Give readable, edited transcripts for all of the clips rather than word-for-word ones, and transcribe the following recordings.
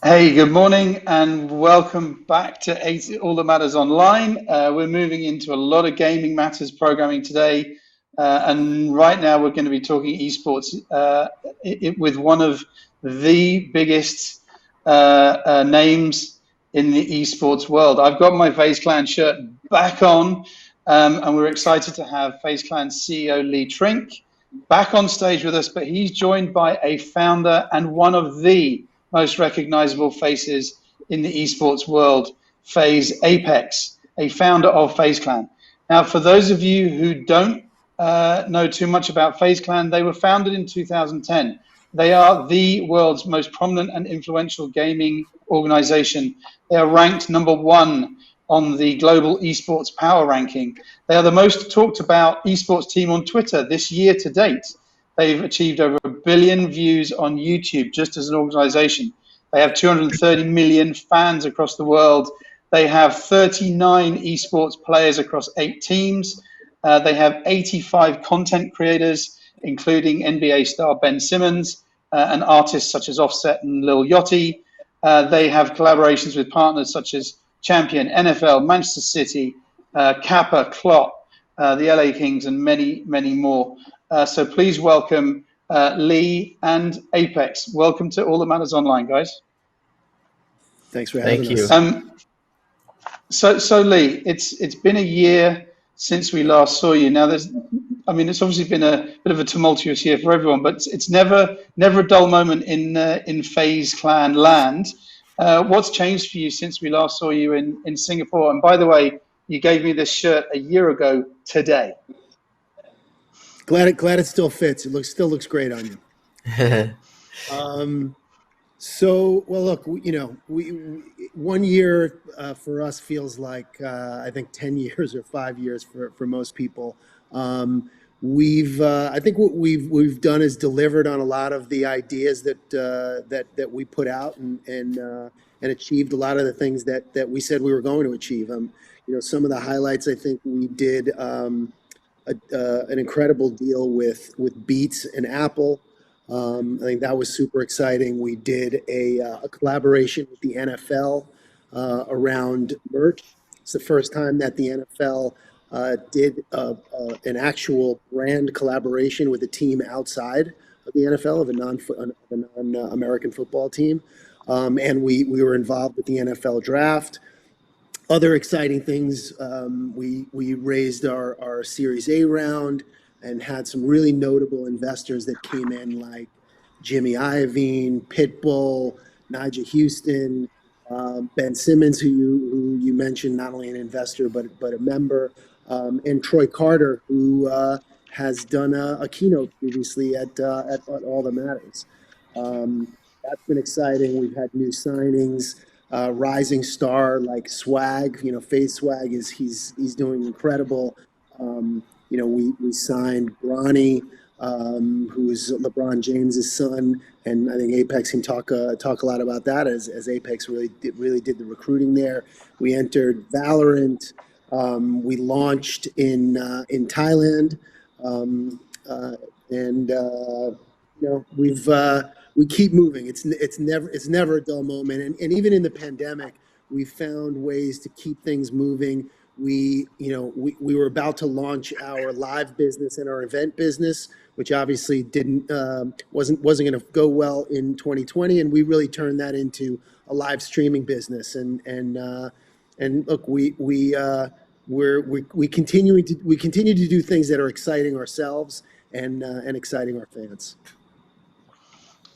Hey, good morning and welcome back to All That Matters Online. We're moving into a lot of gaming matters programming today. And right now we're going to be talking esports with one of the biggest names in the esports world. I've got my FaZe Clan shirt back on, and we're excited to have FaZe Clan CEO Lee Trink back on stage with us, but he's joined by a founder and one of the most recognizable faces in the esports world, FaZe Apex, a founder of FaZe Clan. Now, for those of you who don't know too much about FaZe Clan, they were founded in 2010. They are the world's most prominent and influential gaming organization. They are ranked #1 on the global esports power ranking. They are the most talked about esports team on Twitter this year to date. They've achieved over 1 billion views on YouTube just as an organization. They have 230 million fans across the world. They have 39 esports players across 8 teams. They have 85 content creators, including NBA star Ben Simmons and artists such as Offset and Lil Yachty. They have collaborations with partners such as Champion, NFL, Manchester City, Kappa, Clot, the LA Kings, and many, many more. So please welcome Lee and Apex. Welcome to All That Matters Online, guys. Thanks for having us. So Lee, it's been a year since we last saw you. Now, it's obviously been a bit of a tumultuous year for everyone, but it's never a dull moment in FaZe Clan land. What's changed for you since we last saw you in Singapore? And by the way, you gave me this shirt a year ago today. Glad it still fits. It still looks great on you. So, well, look, we 1 year for us feels like I think 10 years or 5 years for most people. I think what we've done is delivered on a lot of the ideas that we put out and achieved a lot of the things that we said we were going to achieve. Some of the highlights, I think we did an incredible deal with Beats and Apple. I think that was super exciting. We did a collaboration with the NFL around merch. It's the first time that the NFL did an actual brand collaboration with a team outside of the NFL, of a non-American football team. And we were involved with the NFL draft. Other exciting things, we raised our Series A round and had some really notable investors that came in, like Jimmy Iovine, Pitbull, Nigel Houston, Ben Simmons, who you mentioned, not only an investor but a member, and Troy Carter, who has done a keynote previously at All That Matters. That's been exciting. We've had new signings. Rising star like Swag, FaZe Swag he's doing incredible. We signed Bronny, who's LeBron James's son, and I think Apex can talk a lot about that as Apex really did the recruiting there. We entered Valorant. We launched in Thailand, we keep moving. It's never a dull moment, and even in the pandemic, we found ways to keep things moving. We were about to launch our live business and our event business, which obviously wasn't going to go well in 2020, and we really turned that into a live streaming business. And look, we continue to do things that are exciting ourselves and exciting our fans.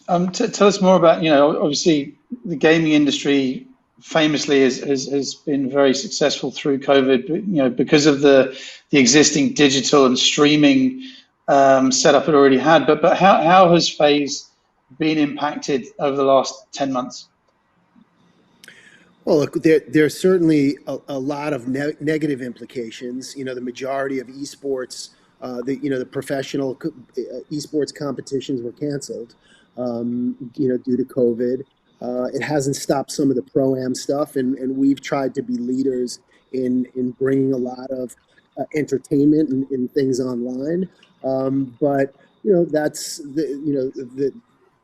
Tell us more about, obviously the gaming industry famously has been very successful through COVID, because of the existing digital and streaming setup it already had. But how has FaZe been impacted over the last 10 months? Well, look, there's certainly a lot of negative implications. The majority of esports, the professional esports competitions were canceled. Due to COVID. It hasn't stopped some of the pro-am stuff, and we've tried to be leaders in bringing a lot of entertainment and things online. But that's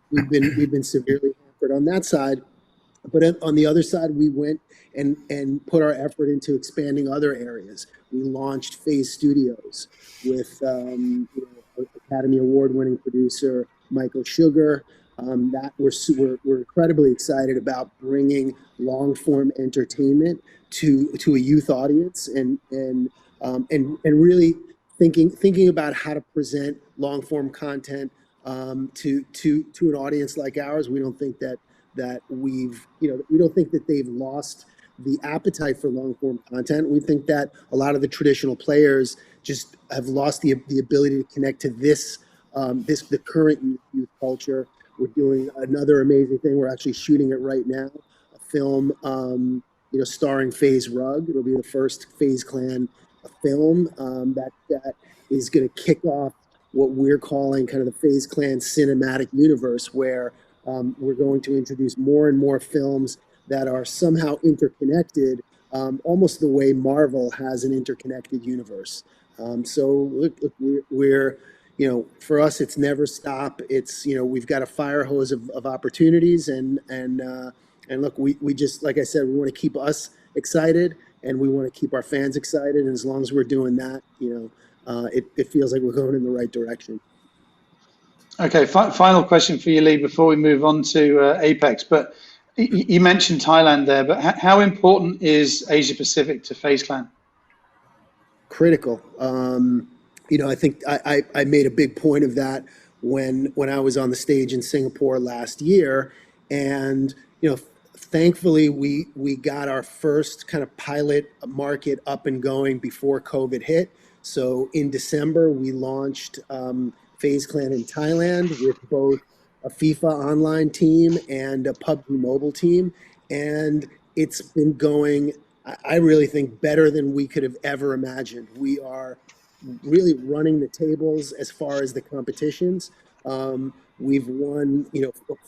we've been severely hampered on that side. on the other side, we went and put our effort into expanding other areas. We launched FaZe Studios with Academy Award-winning producer Michael Sugar. That we're incredibly excited about bringing long-form entertainment to a youth audience and really thinking about how to present long-form content to an audience like ours. We don't think that we don't think that they've lost the appetite for long form content. We think that a lot of the traditional players just have lost the ability to connect to the current youth culture. We're doing another amazing thing. We're actually shooting it right now, a film starring FaZe Rug. It'll be the first FaZe Clan film that is going to kick off what we're calling kind of the FaZe Clan cinematic universe, where we're going to introduce more and more films that are somehow interconnected, almost the way Marvel has an interconnected universe. So look, we're for us, it's never stop. It's we've got a fire hose of opportunities, and look, we just, like I said, we want to keep us excited, and we want to keep our fans excited, and as long as we're doing that, it feels like we're going in the right direction. Okay, final question for you, Lee, before we move on to Apex. But you mentioned Thailand there, but how important is Asia Pacific to FaZe Clan? Critical. I think I made a big point of that when I was on the stage in Singapore last year, and thankfully we got our first kind of pilot market up and going before COVID hit. So in December we launched FaZe Clan in Thailand with both a FIFA online team and a PUBG mobile team, and it's been going, I really think, better than we could have ever imagined. We are really running the tables as far as the competitions. We've won,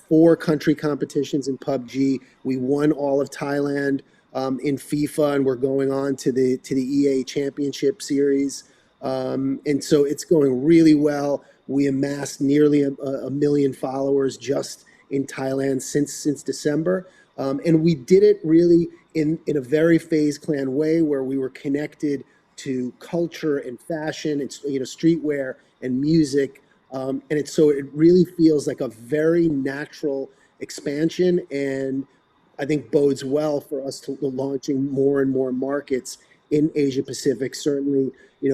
4 country competitions in PUBG. We won all of Thailand in FIFA, and we're going on to the EA Championship Series. And so it's going really well. We amassed nearly a million followers just in Thailand since December. And we did it really in a very FaZe Clan way, where we were connected to culture and fashion and streetwear and music. And it really feels like a very natural expansion, and I think bodes well for us to launching more and more markets in Asia Pacific. Certainly,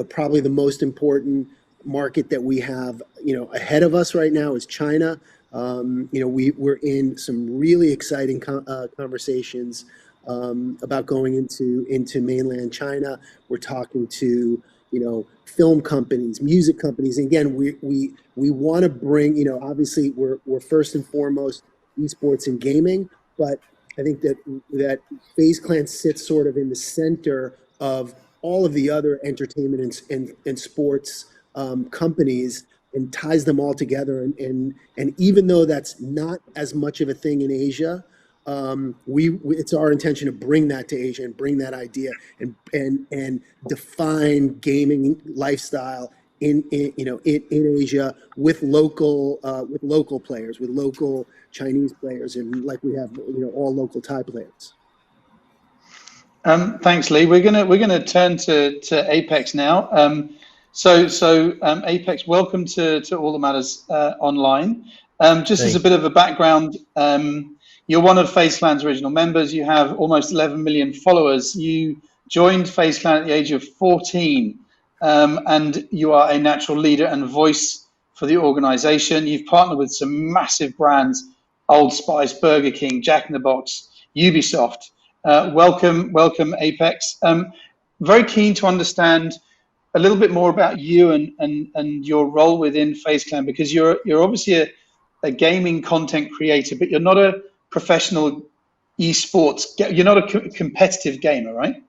probably the most important market that we have, ahead of us right now is China. We're in some really exciting conversations about going into mainland China. We're talking to film companies, music companies. And again, we want to bring, obviously we're first and foremost esports and gaming, but I think that FaZe Clan sits sort of in the center of all of the other entertainment and sports companies, and ties them all together. And even though that's not as much of a thing in Asia, it's our intention to bring that to Asia and bring that idea and define gaming lifestyle in Asia with local players, with local Chinese players, and like we have all local Thai players. Thanks, Lee. We're gonna turn to Apex now. Apex, welcome to All That Matters online. Just as a bit of a background, you're one of FaZe Clan's original members. You have almost 11 million followers. You joined FaZe Clan at the age of 14, and you are a natural leader and voice for the organization. You've partnered with some massive brands: Old Spice, Burger King, Jack in the Box, Ubisoft. Welcome, Apex. Very keen to understand a little bit more about you and your role within FaZe Clan, because you're obviously a gaming content creator, but you're not a professional esports. You're not a competitive gamer, right?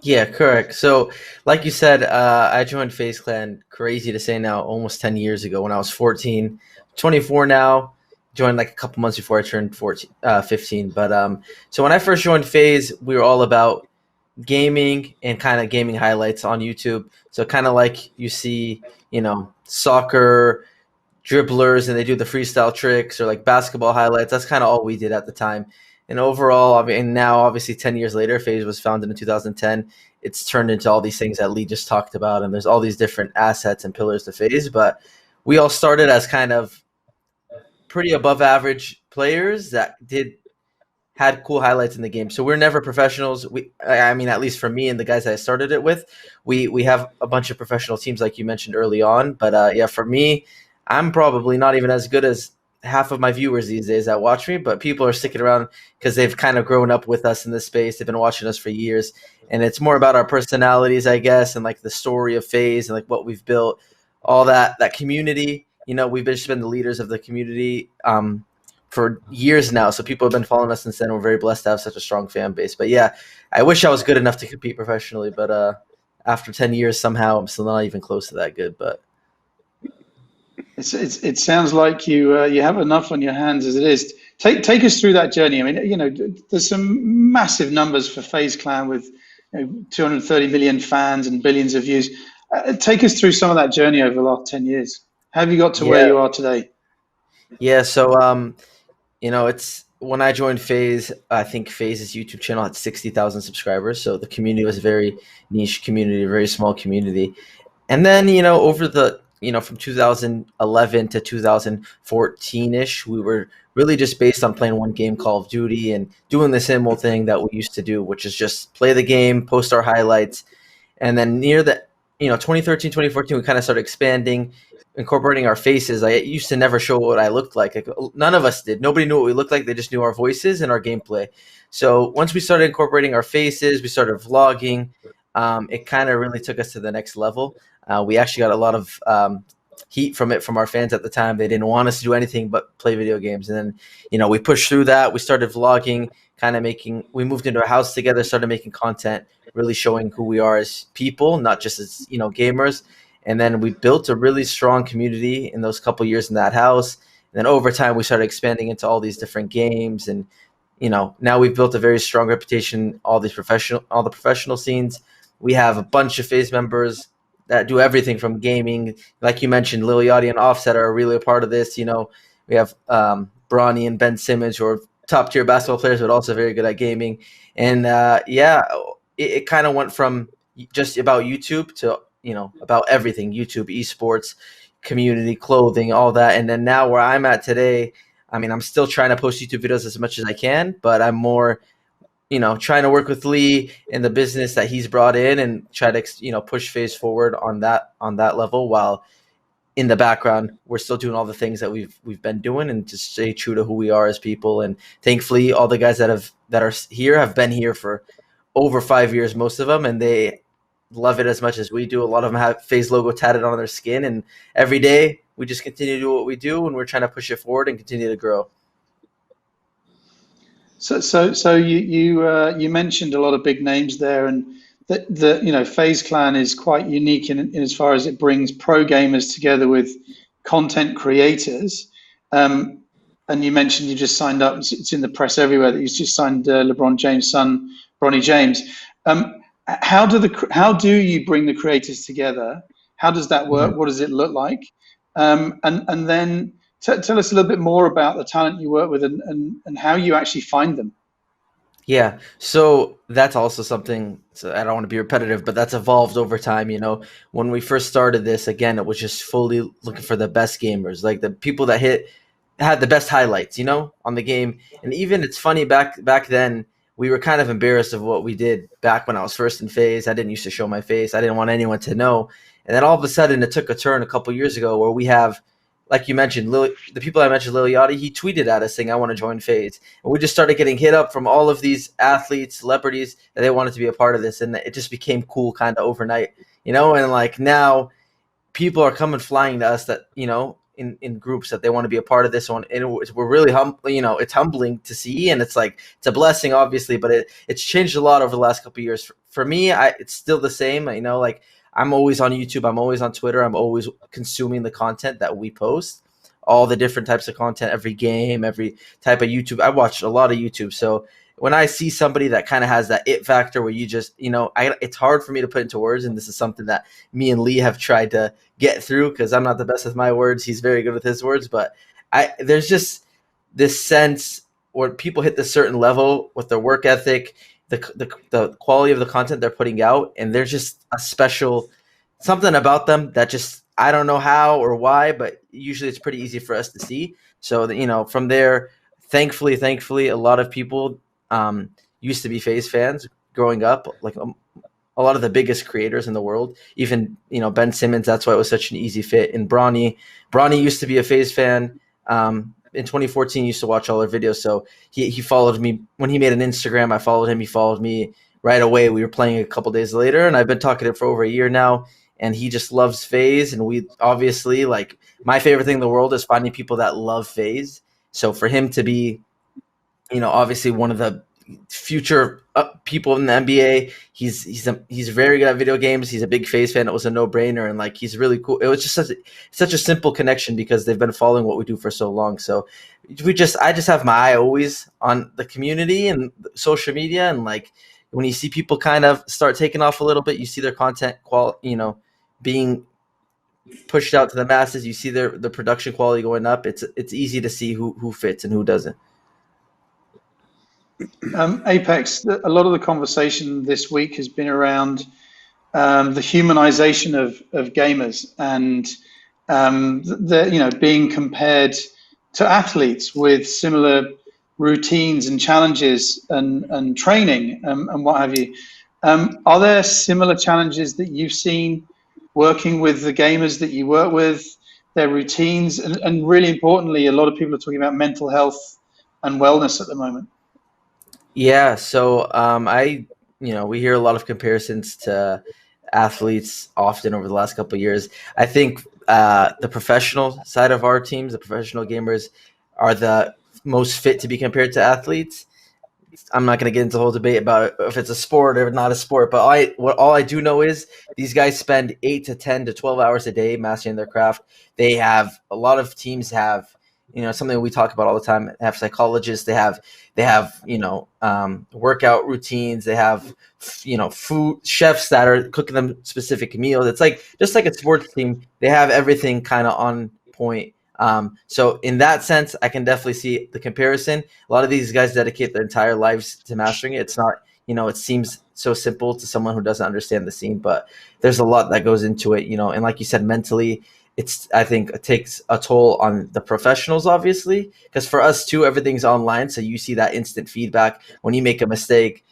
Yeah, correct. So, like you said, I joined FaZe Clan, crazy to say now, almost 10 years ago when I was 14, 24 now. Joined like a couple months before I turned 15. But so when I first joined FaZe, we were all about gaming and kind of gaming highlights on YouTube. So kind of like you see, soccer dribblers and they do the freestyle tricks, or like basketball highlights. That's kind of all we did at the time. And overall, I mean, now obviously 10 years later, FaZe was founded in 2010. It's turned into all these things that Lee just talked about, and there's all these different assets and pillars to FaZe. But we all started as kind of pretty above average players that had cool highlights in the game. So we're never professionals. I mean, at least for me and the guys I started it with, we have a bunch of professional teams like you mentioned early on. But yeah, for me, I'm probably not even as good as half of my viewers these days that watch me, but people are sticking around because they've kind of grown up with us in this space. They've been watching us for years, and it's more about our personalities, I guess, and like the story of FaZe and like what we've built, all that community. You know, we've just been the leaders of the community for years now. So people have been following us since then. We're very blessed to have such a strong fan base. But yeah, I wish I was good enough to compete professionally, but after 10 years, somehow I'm still not even close to that good. But it sounds like you have enough on your hands as it is. Take us through that journey. I mean, you know, there's some massive numbers for FaZe Clan with 230 million fans and billions of views. Take us through some of that journey over the last 10 years. How have you got to where you are today? Yeah, so you know, it's when I joined FaZe, I think FaZe's YouTube channel had 60,000 subscribers. So the community was a very niche community, a very small community. And then, you know, over the, you know, from 2011 to 2014-ish, we were really just based on playing one game, Call of Duty, and doing the same old thing that we used to do, which is just play the game, post our highlights. And then near the, you know, 2013, 2014, we kind of started expanding, incorporating our faces. I used to never show what I looked like. None of us did. Nobody knew what we looked like. They just knew our voices and our gameplay. So once we started incorporating our faces, we started vlogging. It kind of really took us to the next level. We actually got a lot of heat from our fans at the time. They didn't want us to do anything but play video games. And then, you know, we pushed through that. We started vlogging, we moved into a house together, started making content, really showing who we are as people, not just as, you know, gamers. And then we built a really strong community in those couple years in that house. And then over time, we started expanding into all these different games. And, you know, now we've built a very strong reputation, all the professional scenes. We have a bunch of FaZe members that do everything from gaming. Like you mentioned, Lil Yachty and Offset are really a part of this. You know, we have Bronny and Ben Simmons, who are top tier basketball players, but also very good at gaming. And yeah, it kind of went from just about YouTube to, you know, about everything: YouTube, esports, community, clothing, all that. And then now where I'm at today, I mean, I'm still trying to post YouTube videos as much as I can, but I'm more, you know, trying to work with Lee in the business that he's brought in and try to, you know, push FaZe forward on that level, while in the background we're still doing all the things that we've been doing and to stay true to who we are as people. And thankfully, all the guys that are here have been here for over 5 years, most of them, and they love it as much as we do. A lot of them have FaZe logo tatted on their skin, and every day we just continue to do what we do, and we're trying to push it forward and continue to grow. So you mentioned a lot of big names there, and the you know, FaZe Clan is quite unique in as far as it brings pro gamers together with content creators. And you mentioned you just signed up. It's in the press everywhere that you just signed LeBron James' son, Bronny James. How do you bring the creators together? How does that work? What does it look like? And then tell us a little bit more about the talent you work with and how you actually find them. Yeah, so that's also something, so I don't want to be repetitive, but that's evolved over time. You know, when we first started this, again, it was just fully looking for the best gamers, like the people that had the best highlights, you know, on the game. And even it's funny, back then, we were kind of embarrassed of what we did back when I was first in FaZe. I didn't used to show my face. I didn't want anyone to know. And then all of a sudden, it took a turn a couple years ago where we have, like you mentioned, the people I mentioned, Lil Yachty, he tweeted at us saying, "I want to join FaZe." And we just started getting hit up from all of these athletes, celebrities, that they wanted to be a part of this. And it just became cool kind of overnight, you know? And like now, people are coming flying to us that, you know, in groups that they want to be a part of this one. And we're really you know, it's humbling to see. And it's like, it's a blessing, obviously, but it's changed a lot over the last couple of years. For me, it's still the same, you know, like, I'm always on YouTube. I'm always on Twitter. I'm always consuming the content that we post, all the different types of content, every game, every type of YouTube. I watch a lot of YouTube. So when I see somebody that kind of has that it factor where you just, you know, it's hard for me to put into words. And this is something that me and Lee have tried to get through because I'm not the best with my words. He's very good with his words. But there's just this sense or people hit this certain level with their work ethic, the quality of the content they're putting out, and there's just a special something about them that just I don't know how or why, but usually it's pretty easy for us to see. So that, from there, thankfully, a lot of people used to be FaZe fans growing up, like a lot of the biggest creators in the world. Even Ben Simmons, that's why it was such an easy fit. And Bronny used to be a FaZe fan. In 2014, used to watch all our videos. So he followed me when he made an Instagram. I followed him. He followed me right away. We were playing a couple days later, and I've been talking to him for over a year now. And he just loves FaZe. And we obviously, like, my favorite thing in the world is finding people that love FaZe. So for him to be, obviously one of the future people in the NBA, he's very good at video games. He's a big FaZe fan. It was a no-brainer, and like he's really cool. It was just such a simple connection because they've been following what we do for so long. So I just have my eye always on the community and social media, and like when you see people kind of start taking off a little bit, you see their content being pushed out to the masses. You see the production quality going up. It's easy to see who fits and who doesn't. Apex, a lot of the conversation this week has been around the humanization of gamers and being compared to athletes with similar routines and challenges and training and what have you. Are there similar challenges that you've seen working with the gamers that you work with, their routines, and really importantly, a lot of people are talking about mental health and wellness at the moment? Yeah, so we hear a lot of comparisons to athletes often over the last couple of years. I think the professional side of our teams, the professional gamers, are the most fit to be compared to athletes. I'm not going to get into the whole debate about if it's a sport or not a sport, but all I do know is these guys spend 8 to 10 to 12 hours a day mastering their craft. They have a lot of teams have something we talk about all the time. They have psychologists. They have workout routines. They have food chefs that are cooking them specific meals. It's like just like a sports team. They have everything kind of on point. So in that sense, I can definitely see the comparison. A lot of these guys dedicate their entire lives to mastering it. It's not, it seems so simple to someone who doesn't understand the scene, but there's a lot that goes into it, and like you said, mentally, I think it takes a toll on the professionals, obviously, because for us too, everything's online. So you see that instant feedback when you make a mistake.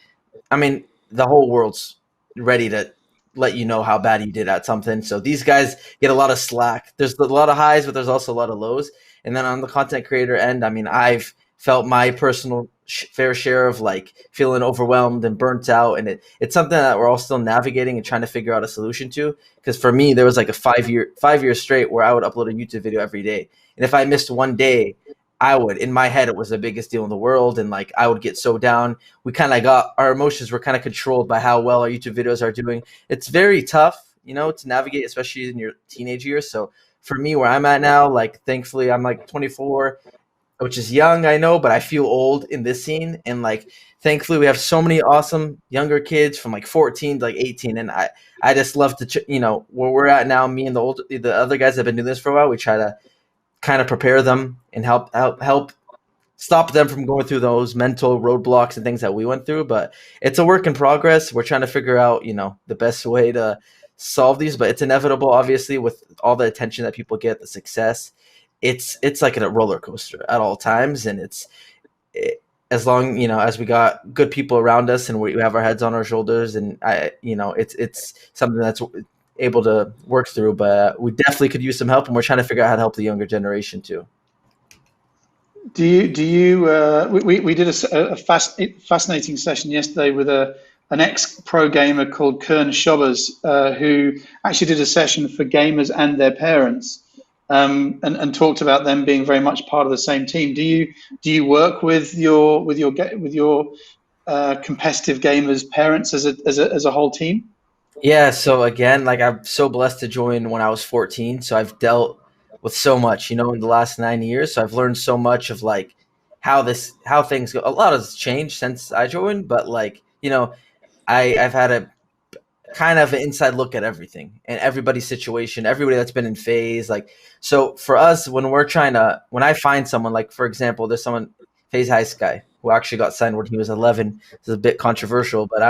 I mean, the whole world's ready to let you know how bad you did at something. So these guys get a lot of slack. There's a lot of highs, but there's also a lot of lows. And then on the content creator end, I mean, I've felt my personal fair share of like feeling overwhelmed and burnt out. And it's something that we're all still navigating and trying to figure out a solution to. Because for me, there was like a 5 year straight where I would upload a YouTube video every day. And if I missed one day, in my head, it was the biggest deal in the world. And like, I would get so down. We kind of our emotions were kind of controlled by how well our YouTube videos are doing. It's very tough, to navigate, especially in your teenage years. So for me, where I'm at now, like, thankfully I'm like 24, which is young, I know, but I feel old in this scene. And like, thankfully we have so many awesome younger kids from like 14 to like 18. And I just love to, where we're at now, me and the other guys that have been doing this for a while, we try to kind of prepare them and help stop them from going through those mental roadblocks and things that we went through. But it's a work in progress. We're trying to figure out, the best way to solve these, but it's inevitable, obviously, with all the attention that people get, the success. It's like a roller coaster at all times. And as long, as we got good people around us and we have our heads on our shoulders, and it's something that's able to work through, but we definitely could use some help, and we're trying to figure out how to help the younger generation too. Do you we did a fascinating session yesterday with an ex-pro gamer called Kern Shobbers, who actually did a session for gamers and their parents, and talked about them being very much part of the same team. Do you work with your competitive gamers' parents as a whole team? Yeah, so again, like, I'm so blessed to join when I was 14. So I've dealt with so much, in the last 9 years. So I've learned so much of like how things go. A lot has changed since I joined, but like, I've had a kind of an inside look at everything and everybody's situation, everybody that's been in FaZe. Like, so for us, when I find someone, like, for example, there's someone FaZe High Sky, who actually got signed when he was 11. This is a bit controversial, but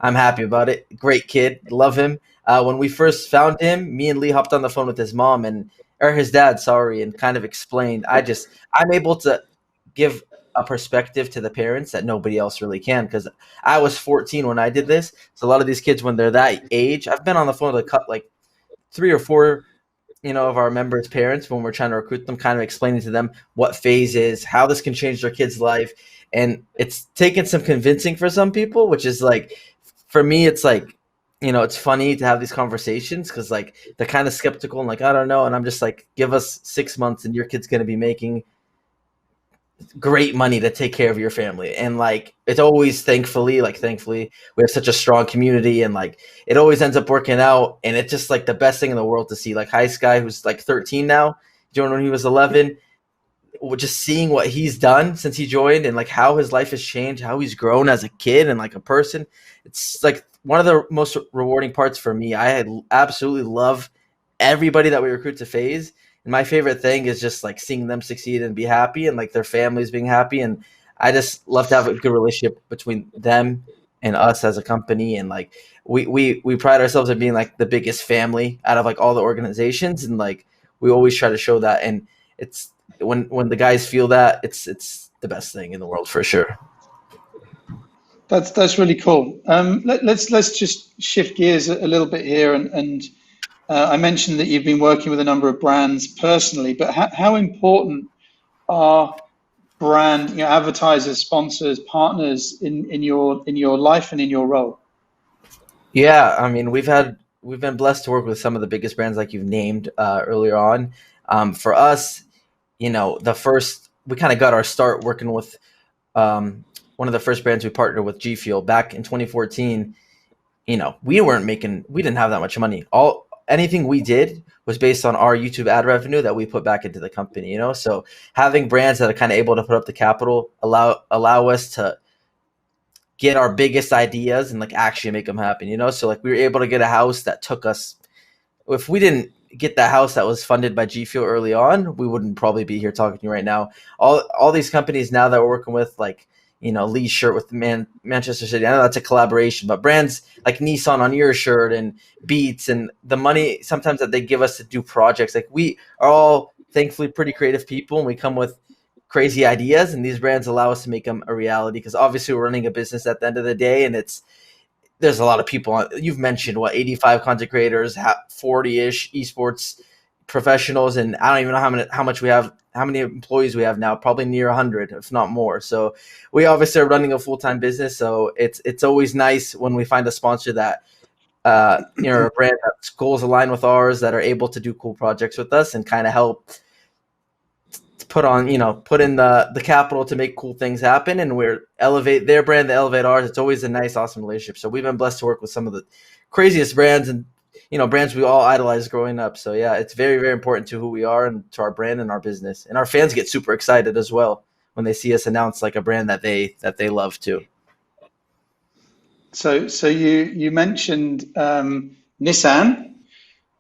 I'm happy about it. Great kid, love him. When we first found him, me and Lee hopped on the phone with his mom or his dad, sorry, and kind of explained. I'm able to give a perspective to the parents that nobody else really can, because I was 14 when I did this. So a lot of these kids, when they're that age, I've been on the phone with like 3 or 4 of our members' parents when we're trying to recruit them, kind of explaining to them what FaZe is, how this can change their kid's life. And it's taken some convincing for some people, which is like, for me, it's like, it's funny to have these conversations because like they're kind of skeptical and like, I don't know. And I'm just like, give us 6 months and your kid's going to be making great money to take care of your family. And like, it's always thankfully we have such a strong community, and like it always ends up working out. And it's just like the best thing in the world to see. Like High Sky, who's like 13 now, joined when he was 11, just seeing what he's done since he joined and like how his life has changed, how he's grown as a kid and like a person. It's like one of the most rewarding parts for me. I absolutely love everybody that we recruit to FaZe. And my favorite thing is just like seeing them succeed and be happy, and like their families being happy. And I just love to have a good relationship between them and us as a company. And like we pride ourselves on being like the biggest family out of like all the organizations, and like we always try to show that. And it's when the guys feel that, it's the best thing in the world for sure. That's really cool. Let's just shift gears a little bit here, and I mentioned that you've been working with a number of brands personally, but how important are brand, advertisers, sponsors, partners in your life and in your role? Yeah, I mean, we've been blessed to work with some of the biggest brands like you've named earlier on. For us, we kind of got our start working with one of the first brands we partnered with, G Fuel, back in 2014. We didn't have that much money. Anything we did was based on our YouTube ad revenue that we put back into the company, So having brands that are kind of able to put up the capital allow us to get our biggest ideas and like actually make them happen, So like we were able to get a house that took us, if we didn't get that house that was funded by G Fuel early on, we wouldn't probably be here talking to you right now. All these companies now that we're working with, like, Lee's shirt with Manchester City, I know that's a collaboration, but brands like Nissan on your shirt and Beats, and the money sometimes that they give us to do projects, like we are all thankfully pretty creative people, and we come with crazy ideas, and these brands allow us to make them a reality, because obviously we're running a business at the end of the day, and there's a lot of people you've mentioned, 85 content creators, 40-ish esports professionals, and I don't even know how many employees we have now, probably near 100, if not more. So we obviously are running a full-time business. So it's always nice when we find a sponsor that a brand that's goals align with ours, that are able to do cool projects with us and kind of help put in the capital to make cool things happen, and we're elevate their brand, they elevate ours. It's always a nice, awesome relationship. So we've been blessed to work with some of the craziest brands, and brands we all idolized growing up. So yeah, it's very, very important to who we are and to our brand and our business. And our fans get super excited as well when they see us announce like a brand that they love too. So you mentioned Nissan,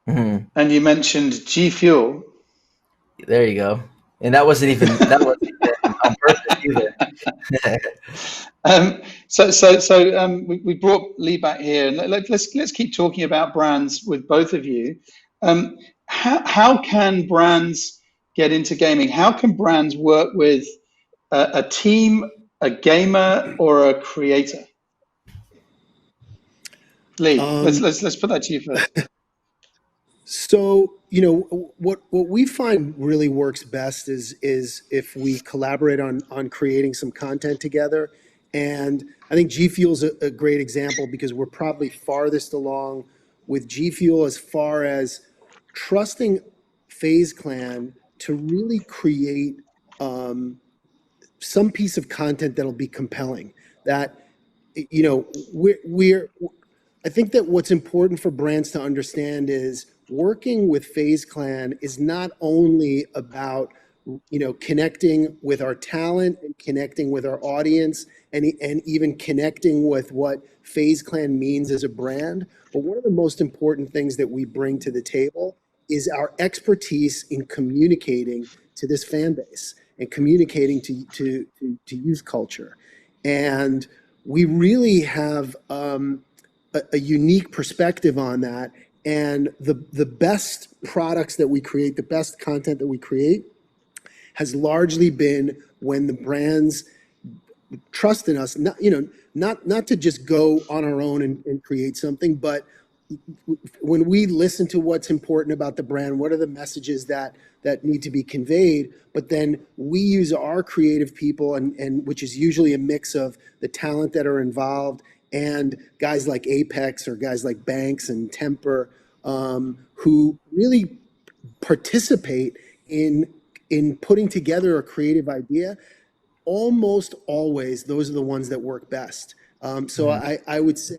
and you mentioned G Fuel. There you go. And that wasn't even on purpose either. We brought Lee back here, and let's keep talking about brands with both of you. How can brands get into gaming? How can brands work with a team, a gamer, or a creator? Lee, let's put that to you first. So, what we find really works best is if we collaborate on creating some content together. And I think G Fuel's a great example, because we're probably farthest along with G Fuel as far as trusting FaZe Clan to really create some piece of content that'll be compelling. That, I think that what's important for brands to understand is working with FaZe Clan is not only about connecting with our talent and connecting with our audience, and even connecting with what FaZe Clan means as a brand, but one of the most important things that we bring to the table is our expertise in communicating to this fan base. and communicating to youth culture. And we really have a unique perspective on that. And the best products that we create, the best content that we create, has largely been when the brands trust in us, not to just go on our own and create something, but when we listen to what's important about the brand, what are the messages that need to be conveyed, but then we use our creative people, and which is usually a mix of the talent that are involved and guys like Apex or guys like Banks and Temper, who really participate in putting together a creative idea. Almost always, those are the ones that work best. So I would say,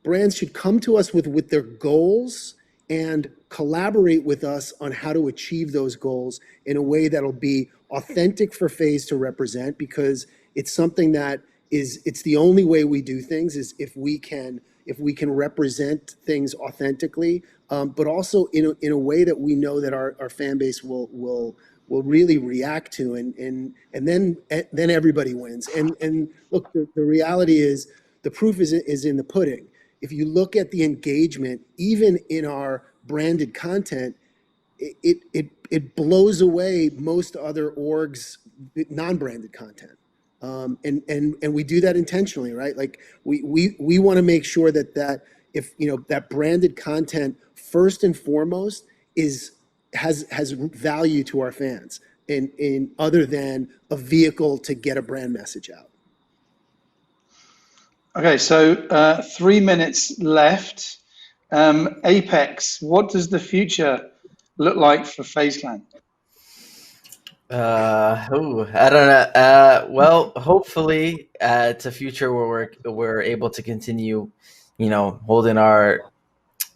brands should come to us with their goals and collaborate with us on how to achieve those goals in a way that'll be authentic for FaZe to represent, because it's something that it's the only way we do things is if we can represent things authentically, but also in a way that we know that our fan base will really react to, and then everybody wins. And look, the reality is the proof is in the pudding. If you look at the engagement, even in our branded content, it blows away most other orgs' non-branded content. And we do that intentionally, right? Like we want to make sure that if that branded content first and foremost has value to our fans, in other than a vehicle to get a brand message out. Okay, so 3 minutes left. Apex, what does the future look like for FaZe Clan? I don't know. Well, hopefully, it's a future where we're able to continue, holding our,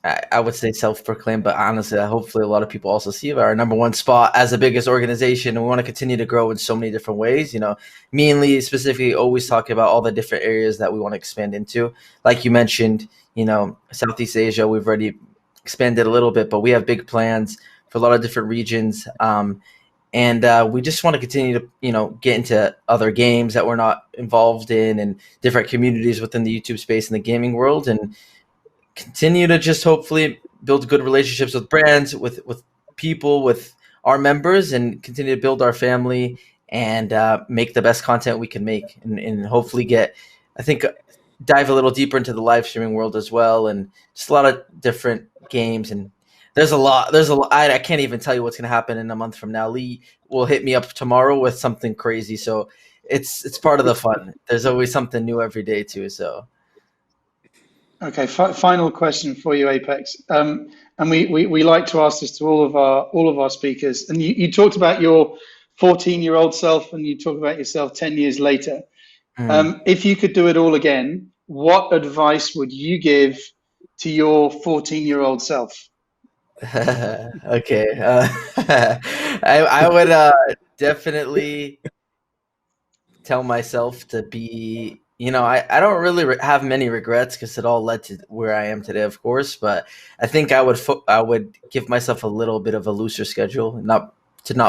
I would say self-proclaimed, but honestly, hopefully a lot of people also see our number one spot as the biggest organization, and we want to continue to grow in so many different ways. Me and Lee specifically always talk about all the different areas that we want to expand into. Like you mentioned, Southeast Asia, we've already expanded a little bit, but we have big plans for a lot of different regions. And we just want to continue to, get into other games that we're not involved in, and different communities within the YouTube space and the gaming world, and continue to just hopefully build good relationships with brands, with people, with our members, and continue to build our family and make the best content we can make, and hopefully dive a little deeper into the live streaming world as well, and just a lot of different games. And there's a lot. I can't even tell you what's going to happen in a month from now. Lee will hit me up tomorrow with something crazy. So it's part of the fun. There's always something new every day too. So. Okay. Final question for you, Apex. And we like to ask this to all of our speakers. And you talked about your 14-year-old self, and you talk about yourself 10 years later. If you could do it all again, what advice would you give to your 14-year-old self? Okay. I would definitely tell myself to be, I don't really have many regrets, because it all led to where I am today, of course. But I think I would give myself a little bit of a looser schedule, not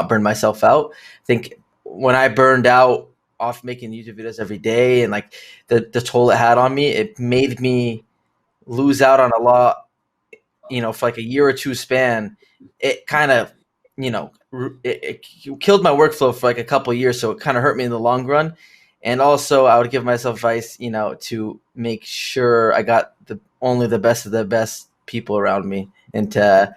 burn myself out. I think when I burned out off making YouTube videos every day, and like the toll it had on me, it made me lose out on a lot. For like a year or two span, it kind of, it killed my workflow for like a couple of years. So it kind of hurt me in the long run. And also I would give myself advice, to make sure I got only the best of the best people around me, and to,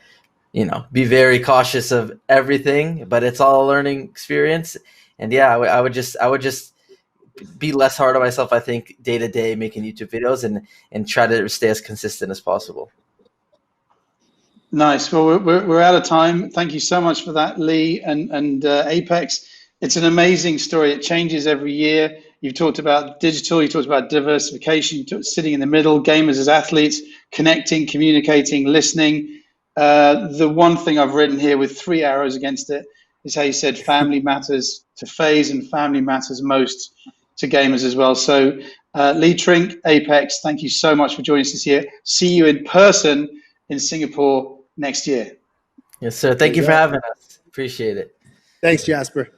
be very cautious of everything, but it's all a learning experience. And yeah, I would just be less hard on myself, I think, day to day, making YouTube videos, and try to stay as consistent as possible. Nice. Well, we're out of time. Thank you so much for that, Lee and Apex. It's an amazing story. It changes every year. You've talked about digital. You talked about diversification. You talked sitting in the middle, gamers as athletes, connecting, communicating, listening. The one thing I've written here with 3 arrows against it is how you said family matters to FaZe, and family matters most to gamers as well. So Lee, Trink, Apex, thank you so much for joining us this year. See you in person in Singapore next year. Yes, sir. Thank you for having us. Appreciate it. Thanks, Jasper.